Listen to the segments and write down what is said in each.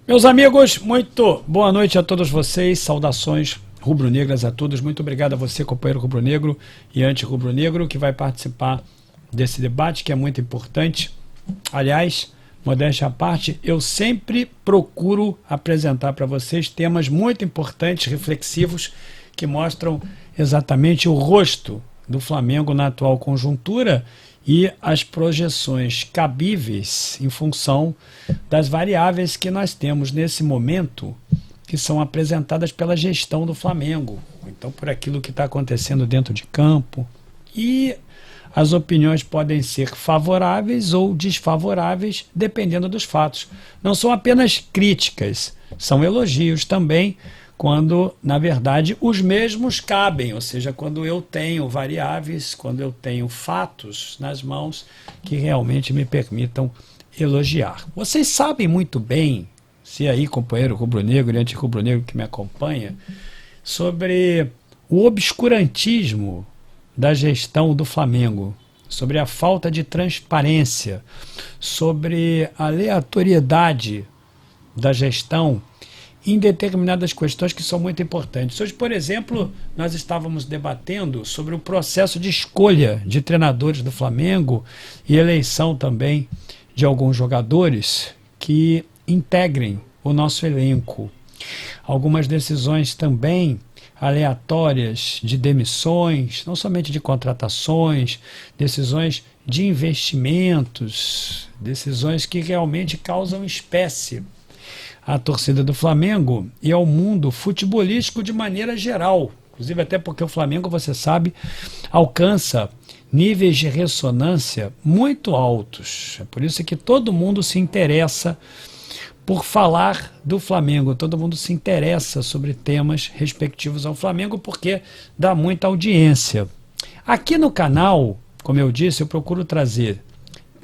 Meus amigos, muito boa noite a todos vocês, saudações rubro-negras a todos, muito obrigado a você, companheiro rubro-negro e anti-rubro-negro, que vai participar desse debate que é muito importante. Aliás, modéstia à parte, eu sempre procuro apresentar para vocês temas muito importantes, reflexivos, que mostram exatamente o rosto do Flamengo na atual conjuntura e as projeções cabíveis em função das variáveis que nós temos nesse momento, que são apresentadas pela gestão do Flamengo, então por aquilo que está acontecendo dentro de campo. E as opiniões podem ser favoráveis ou desfavoráveis, dependendo dos fatos. Não são apenas críticas, são elogios também, quando, na verdade, os mesmos cabem, ou seja, quando eu tenho variáveis, quando eu tenho fatos nas mãos que realmente me permitam elogiar. Vocês sabem muito bem, se aí, companheiro rubro-negro e anti-rubro-negro que me acompanha, sobre o obscurantismo da gestão do Flamengo, sobre a falta de transparência, sobre a aleatoriedade da gestão em determinadas questões que são muito importantes. Hoje, por exemplo, nós estávamos debatendo sobre o processo de escolha de treinadores do Flamengo e eleição também de alguns jogadores que integrem o nosso elenco. Algumas decisões também aleatórias de demissões, não somente de contratações, decisões de investimentos, decisões que realmente causam espécie à torcida do Flamengo e ao mundo futebolístico de maneira geral. Inclusive até porque o Flamengo, você sabe, alcança níveis de ressonância muito altos. É por isso que todo mundo se interessa por falar do Flamengo, todo mundo se interessa sobre temas respectivos ao Flamengo porque dá muita audiência. Aqui no canal, como eu disse, eu procuro trazer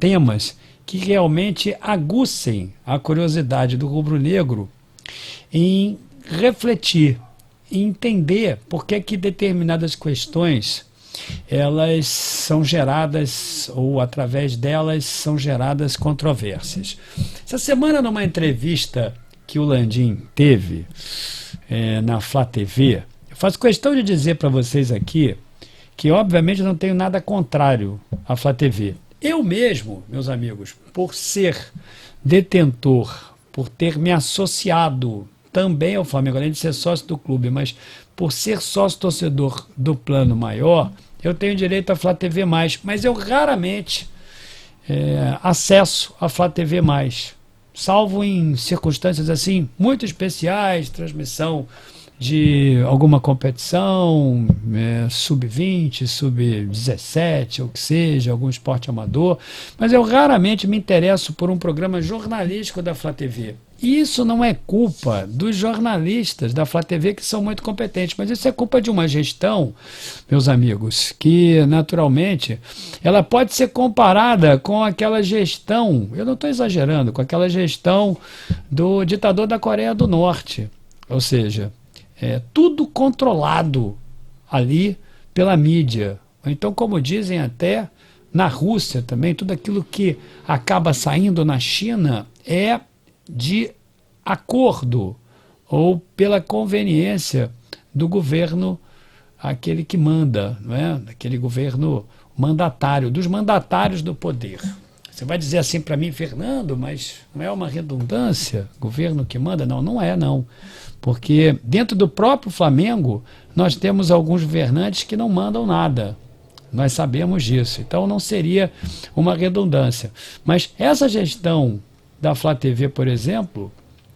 temas que realmente aguçem a curiosidade do rubro-negro em refletir, em entender por que determinadas questões elas são geradas, ou através delas são geradas controvérsias. Essa semana, numa entrevista que o Landim teve na Flá TV, eu faço questão de dizer para vocês aqui que obviamente não tenho nada contrário à Flá TV. Eu mesmo, meus amigos, por ser detentor, por ter me associado também ao Flamengo, além de ser sócio do clube, mas por ser sócio torcedor do plano maior, eu tenho direito à Flá TV+, mas eu raramente acesso à Flá TV+, salvo em circunstâncias assim muito especiais, transmissão de alguma competição, sub-20, sub-17, ou que seja, algum esporte amador, mas eu raramente me interesso por um programa jornalístico da Flá TV. E isso não é culpa dos jornalistas da Flá TV, que são muito competentes, mas isso é culpa de uma gestão, meus amigos, que naturalmente ela pode ser comparada com aquela gestão, eu não estou exagerando, com aquela gestão do ditador da Coreia do Norte, ou seja, tudo controlado ali pela mídia. Então, como dizem até na Rússia também, tudo aquilo que acaba saindo na China é de acordo ou pela conveniência do governo, aquele que manda, não é? Aquele governo mandatário, dos mandatários do poder. Você vai dizer assim para mim, Fernando, mas não é uma redundância? Governo que manda? Não, não é, não. Porque dentro do próprio Flamengo, nós temos alguns governantes que não mandam nada. Nós sabemos disso. Então não seria uma redundância. Mas essa gestão da Flá TV, por exemplo,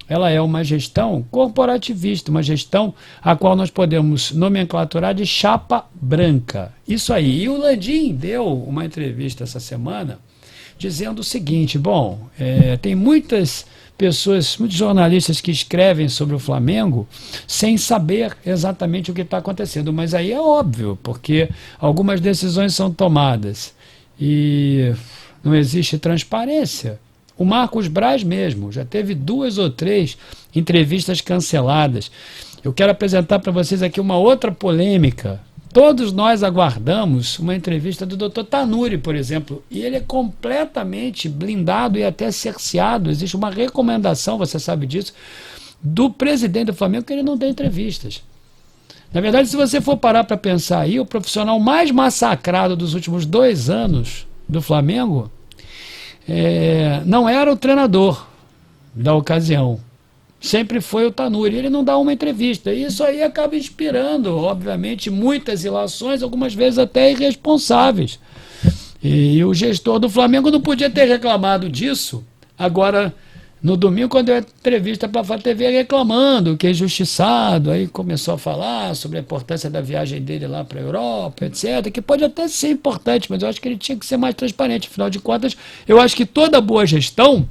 ela é uma gestão corporativista, uma gestão a qual nós podemos nomenclaturar de chapa branca. Isso aí. E o Landim deu uma entrevista essa semana dizendo o seguinte, tem muitas pessoas, muitos jornalistas que escrevem sobre o Flamengo sem saber exatamente o que está acontecendo, mas aí é óbvio, porque algumas decisões são tomadas e não existe transparência. O Marcos Braz mesmo já teve 2 ou 3 entrevistas canceladas. Eu quero apresentar para vocês aqui uma outra polêmica todos nós aguardamos uma entrevista do Dr. Tanuri, por exemplo, e ele é completamente blindado e até cerceado. Existe uma recomendação, você sabe disso, do presidente do Flamengo, que ele não dê entrevistas. Na verdade, se você for parar para pensar aí, o profissional mais massacrado dos últimos 2 anos do Flamengo não era o treinador da ocasião. Sempre foi o Tanuri. Ele não dá uma entrevista. E isso aí acaba inspirando, obviamente, muitas ilações, algumas vezes até irresponsáveis. E o gestor do Flamengo não podia ter reclamado disso. Agora, no domingo, quando deu entrevista para a Flá TV reclamando que é injustiçado, aí começou a falar sobre a importância da viagem dele lá para a Europa, etc., que pode até ser importante, mas eu acho que ele tinha que ser mais transparente. Afinal de contas, eu acho que toda boa gestão,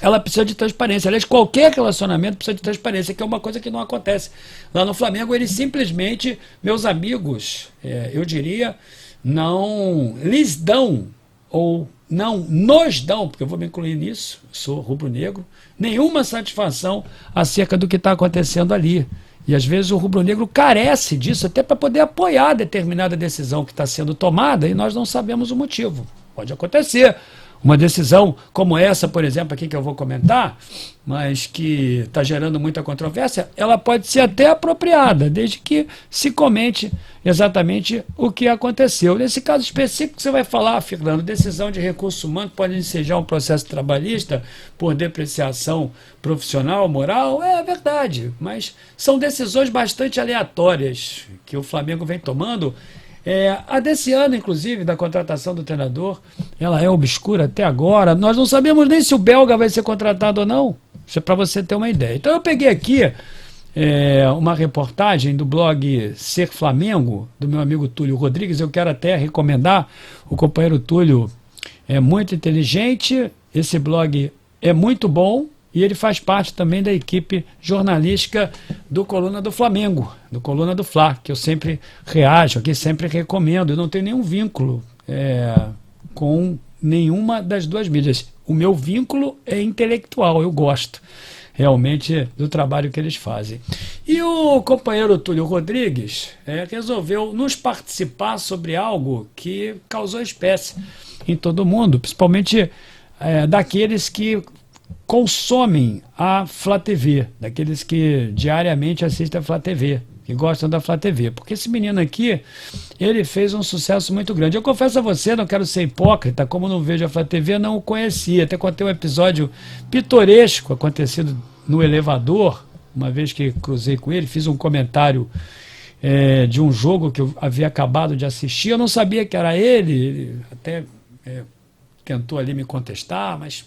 ela precisa de transparência. Aliás, qualquer relacionamento precisa de transparência, que é uma coisa que não acontece. Lá no Flamengo, eles simplesmente, meus amigos, eu diria, não lhes dão, ou não nos dão, porque eu vou me incluir nisso, sou rubro-negro, nenhuma satisfação acerca do que está acontecendo ali. E às vezes o rubro-negro carece disso, até para poder apoiar determinada decisão que está sendo tomada, e nós não sabemos o motivo. Pode acontecer. Uma decisão como essa, por exemplo, aqui que eu vou comentar, mas que está gerando muita controvérsia, ela pode ser até apropriada, desde que se comente exatamente o que aconteceu. Nesse caso específico, você vai falar, Fernando, decisão de recurso humano pode ensejar um processo trabalhista por depreciação profissional, moral, é verdade, mas são decisões bastante aleatórias que o Flamengo vem tomando. A desse ano, inclusive, da contratação do treinador, ela é obscura até agora. Nós não sabemos nem se o belga vai ser contratado ou não. Isso é para você ter uma ideia. Então eu peguei aqui uma reportagem do blog Ser Flamengo, do meu amigo Túlio Rodrigues. Eu quero até recomendar. O companheiro Túlio é muito inteligente, esse blog é muito bom, e ele faz parte também da equipe jornalística do Coluna do Flamengo, do Coluna do Fla, que eu sempre reajo aqui, sempre recomendo. Eu não tenho nenhum vínculo com nenhuma das duas mídias. O meu vínculo é intelectual, eu gosto realmente do trabalho que eles fazem. E o companheiro Túlio Rodrigues resolveu nos participar sobre algo que causou espécie em todo mundo, principalmente daqueles que consomem a Flá TV, daqueles que diariamente assistem a Flá TV, que gostam da Flá TV, porque esse menino aqui, ele fez um sucesso muito grande. Eu confesso a você, não quero ser hipócrita, como não vejo a Flá TV, não o conhecia, até contei um episódio pitoresco acontecido no elevador, uma vez que cruzei com ele, fiz um comentário de um jogo que eu havia acabado de assistir, eu não sabia que era ele até tentou ali me contestar, mas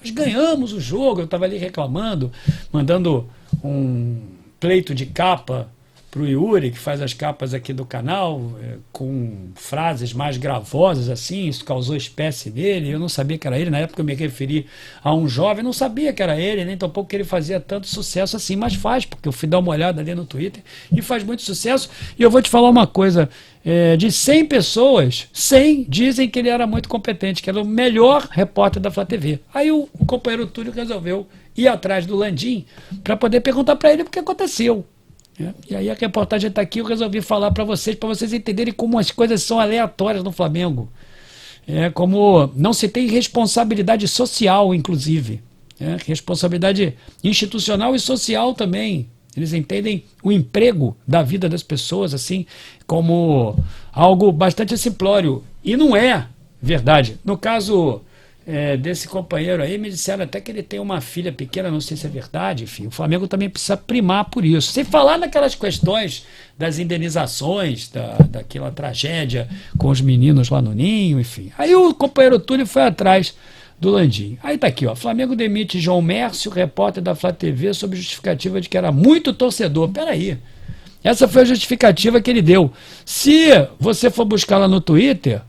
nós ganhamos o jogo, eu estava ali reclamando, mandando um pleito de capa para o Yuri, que faz as capas aqui do canal, com frases mais gravosas assim, isso causou espécie nele, eu não sabia que era ele, na época eu me referi a um jovem, não sabia que era ele, nem tampouco que ele fazia tanto sucesso assim, mas faz, porque eu fui dar uma olhada ali no Twitter e faz muito sucesso. E eu vou te falar uma coisa, de 100 pessoas, 100 dizem que ele era muito competente, que era o melhor repórter da Flá TV. Aí o companheiro Túlio resolveu ir atrás do Landim para poder perguntar para ele o que aconteceu. E aí a reportagem está aqui, eu resolvi falar para vocês entenderem como as coisas são aleatórias no Flamengo. Como não se tem responsabilidade social, inclusive. Responsabilidade institucional e social também. Eles entendem o emprego da vida das pessoas assim como algo bastante simplório. E não é verdade. No caso desse companheiro aí, me disseram até que ele tem uma filha pequena, não sei se é verdade, enfim, o Flamengo também precisa primar por isso. Sem falar naquelas questões das indenizações, daquela tragédia com os meninos lá no Ninho, enfim. Aí o companheiro Túlio foi atrás do Landim. Aí tá aqui, ó, Flamengo demite João Mércio, repórter da Flá TV, sob justificativa de que era muito torcedor. Peraí, essa foi a justificativa que ele deu. Se você for buscar lá no Twitter,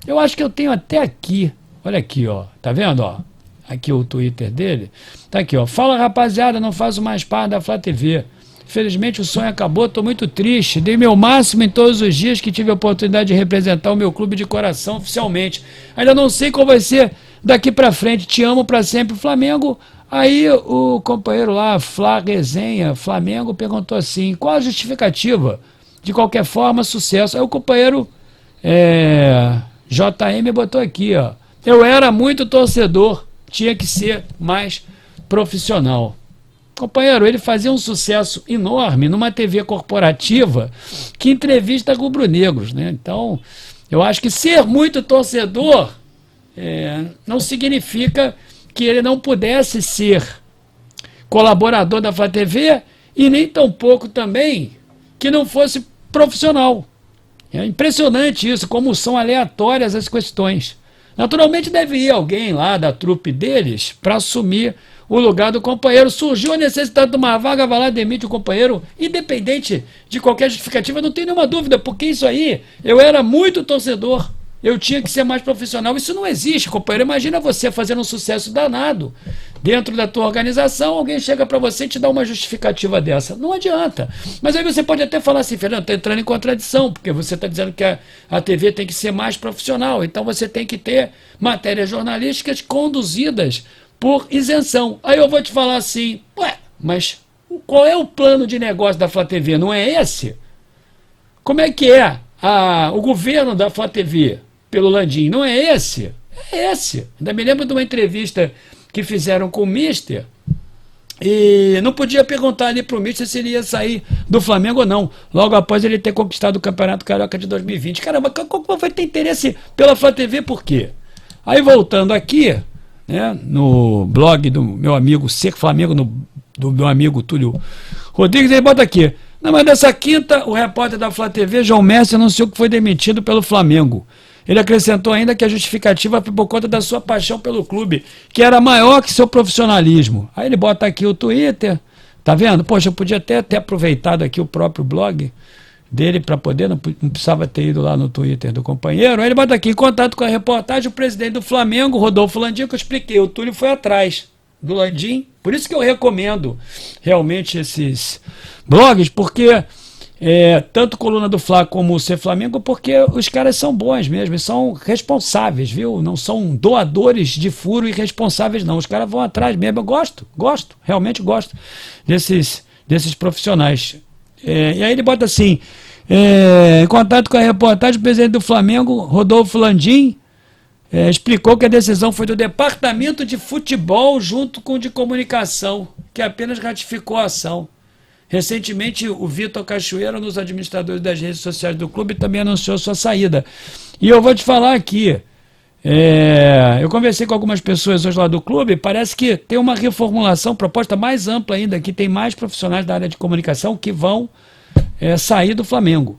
eu acho que eu tenho até aqui. Olha aqui, ó. Tá vendo, ó? Aqui o Twitter dele. Tá aqui, ó. Fala, rapaziada, não faço mais parte da Flá TV. Infelizmente o sonho acabou, tô muito triste. Dei meu máximo em todos os dias que tive a oportunidade de representar o meu clube de coração oficialmente. Ainda não sei qual vai ser daqui pra frente. Te amo pra sempre, Flamengo. Aí o companheiro lá, Flá Resenha, Flamengo, perguntou assim, qual a justificativa de qualquer forma, sucesso. Aí o companheiro JM botou aqui, ó. Eu era muito torcedor, tinha que ser mais profissional. Companheiro, ele fazia um sucesso enorme numa TV corporativa que entrevista rubro-negros, né? Então, eu acho que ser muito torcedor não significa que ele não pudesse ser colaborador da Flá TV e nem tampouco também que não fosse profissional. É impressionante isso, como são aleatórias as questões. Naturalmente deve ir alguém lá da trupe deles para assumir o lugar do companheiro. Surgiu a necessidade de uma vaga, vai lá, demite o companheiro, independente de qualquer justificativa, não tem nenhuma dúvida, porque isso aí, eu era muito torcedor, eu tinha que ser mais profissional. Isso não existe, companheiro. Imagina você fazendo um sucesso danado dentro da tua organização, alguém chega para você e te dá uma justificativa dessa. Não adianta. Mas aí você pode até falar assim, Fernando, está entrando em contradição, porque você está dizendo que a TV tem que ser mais profissional, então você tem que ter matérias jornalísticas conduzidas por isenção. Aí eu vou te falar assim, mas qual é o plano de negócio da Flá TV? Não é esse? Como é que é o governo da Flá TV pelo Landim? Não é esse? É esse. Ainda me lembro de uma entrevista que fizeram com o Mister e não podia perguntar ali para o Mister se ele ia sair do Flamengo ou não, logo após ele ter conquistado o Campeonato Carioca de 2020. Caramba, como vai ter interesse pela Flá TV? Por quê? Aí voltando aqui, né, no blog do meu amigo Ser Flamengo, do meu amigo Túlio Rodrigues, ele bota aqui: na manhã dessa quinta, o repórter da Flá TV, João Messi, anunciou que foi demitido pelo Flamengo. Ele acrescentou ainda que a justificativa foi por conta da sua paixão pelo clube, que era maior que seu profissionalismo. Aí ele bota aqui o Twitter, tá vendo? Poxa, eu podia até ter aproveitado aqui o próprio blog dele para poder, não precisava ter ido lá no Twitter do companheiro. Aí ele bota aqui: em contato com a reportagem, o presidente do Flamengo, Rodolfo Landim, que eu expliquei, o Túlio foi atrás do Landim. Por isso que eu recomendo realmente esses blogs, porque tanto Coluna do Fla como o Ser Flamengo, porque os caras são bons mesmo, são responsáveis, viu? Não são doadores de furo irresponsáveis, não. Os caras vão atrás mesmo. Eu gosto, realmente gosto desses profissionais. E aí ele bota assim: em contato com a reportagem, o presidente do Flamengo, Rodolfo Landim, explicou que a decisão foi do departamento de futebol junto com o de comunicação, que apenas ratificou a ação. Recentemente, o Vitor Cachoeira, um dos administradores das redes sociais do clube, também anunciou sua saída. E eu vou te falar aqui, eu conversei com algumas pessoas hoje lá do clube, parece que tem uma reformulação, proposta mais ampla ainda, que tem mais profissionais da área de comunicação que vão sair do Flamengo.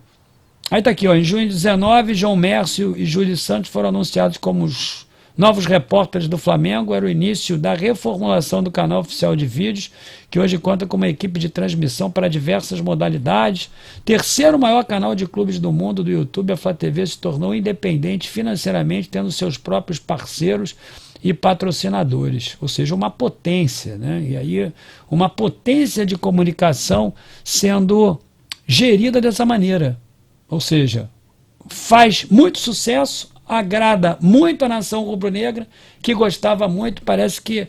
Aí está aqui, ó, em junho de 19, João Mércio e Júlio Santos foram anunciados como os novos repórteres do Flamengo. Era o início da reformulação do canal oficial de vídeos, que hoje conta com uma equipe de transmissão para diversas modalidades. Terceiro maior canal de clubes do mundo do YouTube, a Flá TV se tornou independente financeiramente, tendo seus próprios parceiros e patrocinadores, ou seja, uma potência, né? E aí uma potência de comunicação sendo gerida dessa maneira. Ou seja, faz muito sucesso, agrada muito a nação rubro-negra, que gostava muito. Parece que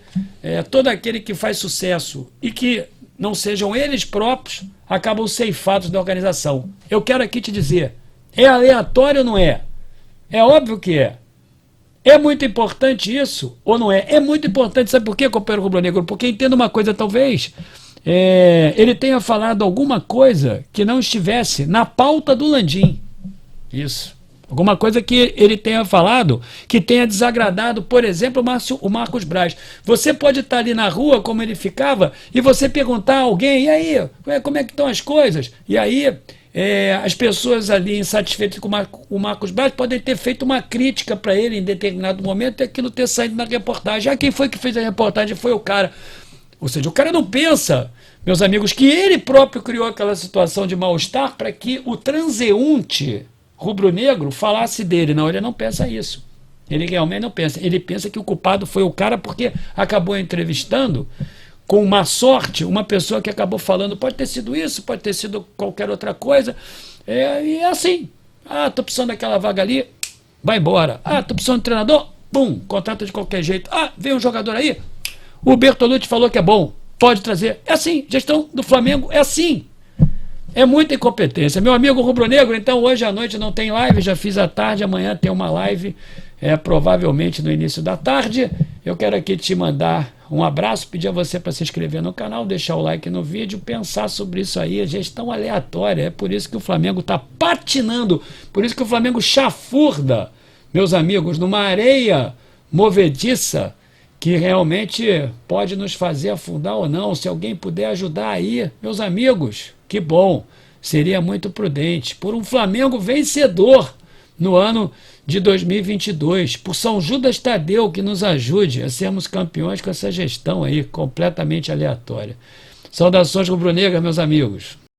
todo aquele que faz sucesso e que não sejam eles próprios, acabam ceifados da organização. Eu quero aqui te dizer, é aleatório ou não é? É óbvio que é. É muito importante isso ou não é? É muito importante, sabe por quê, companheiro rubro-negro? Porque entenda uma coisa, talvez ele tenha falado alguma coisa que não estivesse na pauta do Landim. Isso. Alguma coisa que ele tenha falado que tenha desagradado, por exemplo, o Marcos Braz. Você pode estar ali na rua, como ele ficava, e você perguntar a alguém: e aí, como é que estão as coisas? E aí as pessoas ali insatisfeitas com o Marcos Braz podem ter feito uma crítica para ele em determinado momento e aquilo ter saído na reportagem. Quem foi que fez a reportagem? Foi o cara. Ou seja, o cara não pensa, meus amigos, que ele próprio criou aquela situação de mal-estar para que o transeunte rubro-negro falasse dele. Não, ele não pensa isso. Ele realmente não pensa. Ele pensa que o culpado foi o cara porque acabou entrevistando, com uma sorte, uma pessoa que acabou falando. Pode ter sido isso, pode ter sido qualquer outra coisa. E é assim. Tô precisando daquela vaga ali, vai embora. Tô precisando de treinador, pum, contrata de qualquer jeito. Vem um jogador aí, o Bertolucci falou que é bom, pode trazer. É assim, gestão do Flamengo é assim. É muita incompetência. Meu amigo rubro-negro, então hoje à noite não tem live, já fiz à tarde, amanhã tem uma live, provavelmente no início da tarde. Eu quero aqui te mandar um abraço, pedir a você para se inscrever no canal, deixar o like no vídeo, pensar sobre isso aí. A gestão aleatória, é por isso que o Flamengo está patinando, por isso que o Flamengo chafurda, meus amigos, numa areia movediça, que realmente pode nos fazer afundar ou não. Se alguém puder ajudar aí, meus amigos, que bom, seria muito prudente. Por um Flamengo vencedor no ano de 2022, por São Judas Tadeu, que nos ajude a sermos campeões com essa gestão aí completamente aleatória. Saudações rubro-negras, meus amigos.